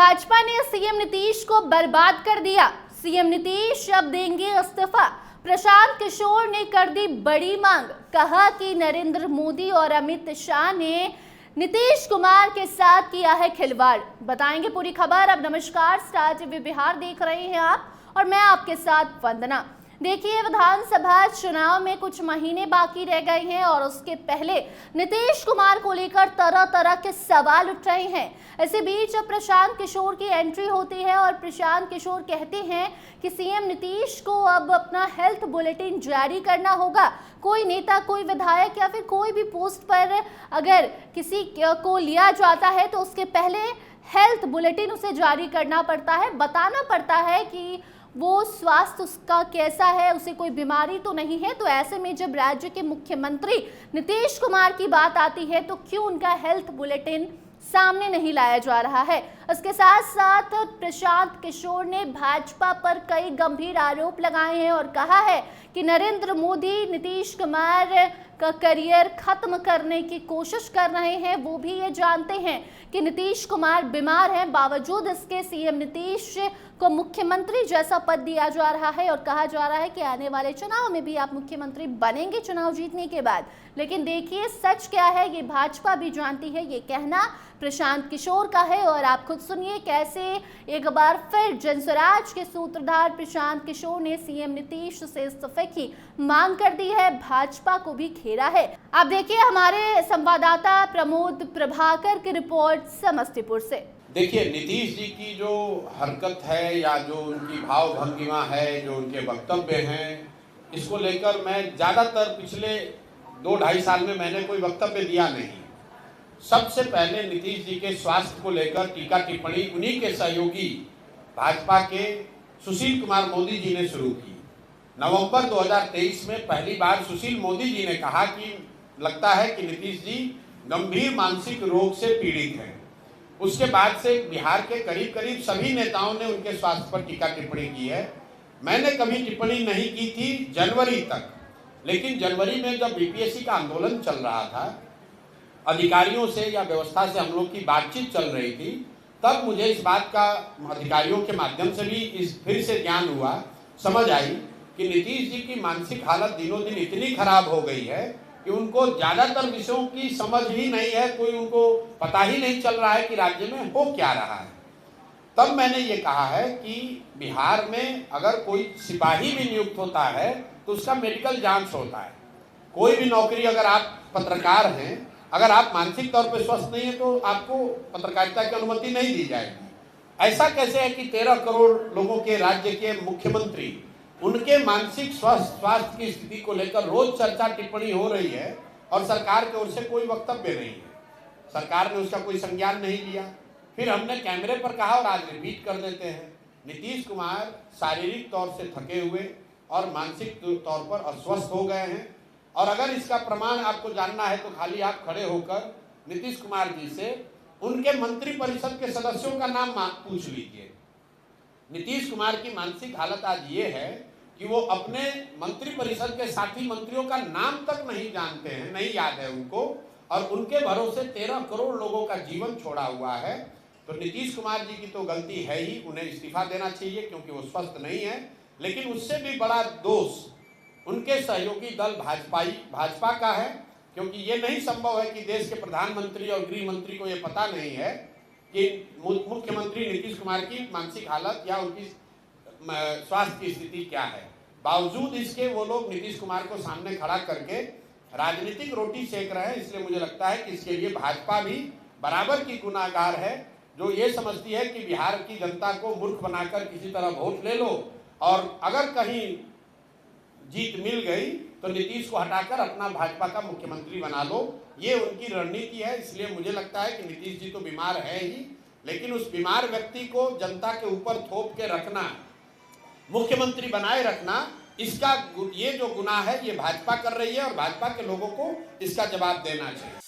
भाजपा ने सीएम नीतीश को बर्बाद कर दिया। सीएम नीतीश अब देंगे इस्तीफा। प्रशांत किशोर ने कर दी बड़ी मांग। कहा कि नरेंद्र मोदी और अमित शाह ने नीतीश कुमार के साथ किया है खिलवाड़। बताएंगे पूरी खबर। अब नमस्कार, स्टार टीवी बिहार देख रहे हैं आप और मैं आपके साथ वंदना। देखिए, विधानसभा चुनाव में कुछ महीने बाकी रह गए हैं और उसके पहले नीतीश कुमार को लेकर तरह तरह के सवाल उठ रहे हैं। इसी बीच अब प्रशांत किशोर की एंट्री होती है और प्रशांत किशोर कहते हैं कि सीएम नीतीश को अब अपना हेल्थ बुलेटिन जारी करना होगा। कोई नेता, कोई विधायक या फिर कोई भी पोस्ट पर अगर किसी को लिया जाता है तो उसके पहले हेल्थ बुलेटिन उसे जारी करना पड़ता है, बताना पड़ता है कि वो स्वास्थ्य उसका कैसा है, उसे कोई बीमारी तो नहीं है। तो ऐसे में जब राज्य के मुख्यमंत्री नीतीश कुमार की बात आती है तो क्यों उनका हेल्थ बुलेटिन सामने नहीं लाया जा रहा है। इसके साथ साथ प्रशांत किशोर ने भाजपा पर कई गंभीर आरोप लगाए हैं और कहा है कि नरेंद्र मोदी नीतीश कुमार का करियर खत्म करने की कोशिश कर रहे हैं। वो भी ये जानते हैं कि नीतीश कुमार बीमार हैं, बावजूद इसके सीएम नीतीश को मुख्यमंत्री जैसा पद दिया जा रहा है और कहा जा रहा है कि आने वाले चुनाव में भी आप मुख्यमंत्री बनेंगे चुनाव जीतने के बाद। लेकिन देखिए, सच क्या है ये भाजपा भी जानती है। ये कहना प्रशांत किशोर का है और आप खुद सुनिए कैसे एक बार फिर जनस्वराज के सूत्रधार प्रशांत किशोर ने सीएम नीतीश से इस्तीफे की मांग कर दी है, भाजपा को भी घेरा है। आप देखिए हमारे संवाददाता प्रमोद प्रभाकर की रिपोर्ट समस्तीपुर से। देखिए, नीतीश जी की जो हरकत है या जो उनकी भाव भंगिमा है, जो उनके वक्तव्य हैं, इसको लेकर मैं ज़्यादातर पिछले 2-2.5 साल में मैंने कोई वक्तव्य दिया नहीं। सबसे पहले नीतीश जी के स्वास्थ्य को लेकर टीका टिप्पणी उन्हीं के सहयोगी भाजपा के सुशील कुमार मोदी जी ने शुरू की। नवंबर 2023 में पहली बार सुशील मोदी जी ने कहा कि लगता है कि नीतीश जी गंभीर मानसिक रोग से पीड़ित हैं। उसके बाद से बिहार के करीब करीब सभी नेताओं ने उनके स्वास्थ्य पर टीका टिप्पणी की है। मैंने कभी टिप्पणी नहीं की थी जनवरी तक, लेकिन जनवरी में जब बीपीएससी का आंदोलन चल रहा था, अधिकारियों से या व्यवस्था से हम लोग की बातचीत चल रही थी, तब मुझे इस बात का अधिकारियों के माध्यम से भी फिर से ज्ञान हुआ, समझ आई कि नीतीश जी की मानसिक हालत दिनों दिन इतनी खराब हो गई है कि उनको ज्यादातर विषयों की समझ ही नहीं है, कोई उनको पता ही नहीं चल रहा है कि राज्य में हो क्या रहा है। तब मैंने ये कहा है कि बिहार में अगर कोई सिपाही भी नियुक्त होता है तो उसका मेडिकल जांच होता है। कोई भी नौकरी, अगर आप पत्रकार हैं, अगर आप मानसिक तौर पर स्वस्थ नहीं है तो आपको पत्रकारिता की अनुमति नहीं दी जाएगी। ऐसा कैसे है कि 13 करोड़ लोगों के राज्य के मुख्यमंत्री, उनके मानसिक स्वास्थ्य की स्थिति को लेकर रोज चर्चा टिप्पणी हो रही है और सरकार की ओर से कोई वक्तव्य नहीं है। सरकार ने उसका कोई संज्ञान नहीं लिया। फिर हमने कैमरे पर कहा और आज रिपीट कर देते हैं, नीतीश कुमार शारीरिक तौर से थके हुए और मानसिक तौर पर अस्वस्थ हो गए हैं। और अगर इसका प्रमाण आपको जानना है तो खाली आप खड़े होकर नीतीश कुमार जी से उनके मंत्री परिषद के सदस्यों का नाम पूछ लीजिए। नीतीश कुमार की मानसिक हालत आज ये है कि वो अपने मंत्री परिषद के साथी मंत्रियों का नाम तक नहीं जानते हैं, नहीं याद है उनको, और उनके भरोसे 13 करोड़ लोगों का जीवन छोड़ा हुआ है। तो नीतीश कुमार जी की तो गलती है ही, उन्हें इस्तीफा देना चाहिए क्योंकि वो स्वस्थ नहीं है। लेकिन उससे भी बड़ा दोष उनके सहयोगी दल भाजपा का है, क्योंकि ये नहीं संभव है कि देश के प्रधानमंत्री और गृह मंत्री को ये पता नहीं है कि मुख्यमंत्री नीतीश कुमार की मानसिक हालत या उनकी स्वास्थ्य की स्थिति क्या है। बावजूद इसके वो लोग नीतीश कुमार को सामने खड़ा करके राजनीतिक रोटी सेक रहे हैं। इसलिए मुझे लगता है कि इसके लिए भाजपा भी बराबर की गुनाहगार है, जो ये समझती है कि बिहार की जनता को मूर्ख बनाकर किसी तरह वोट ले लो और अगर कहीं जीत मिल गई तो नीतीश को हटाकर अपना भाजपा का मुख्यमंत्री बना लो। ये उनकी रणनीति है। इसलिए मुझे लगता है कि नीतीश जी तो बीमार है ही, लेकिन उस बीमार व्यक्ति को जनता के ऊपर थोप के रखना, मुख्यमंत्री बनाए रखना, इसका ये जो गुनाह है ये भाजपा कर रही है और भाजपा के लोगों को इसका जवाब देना चाहिए।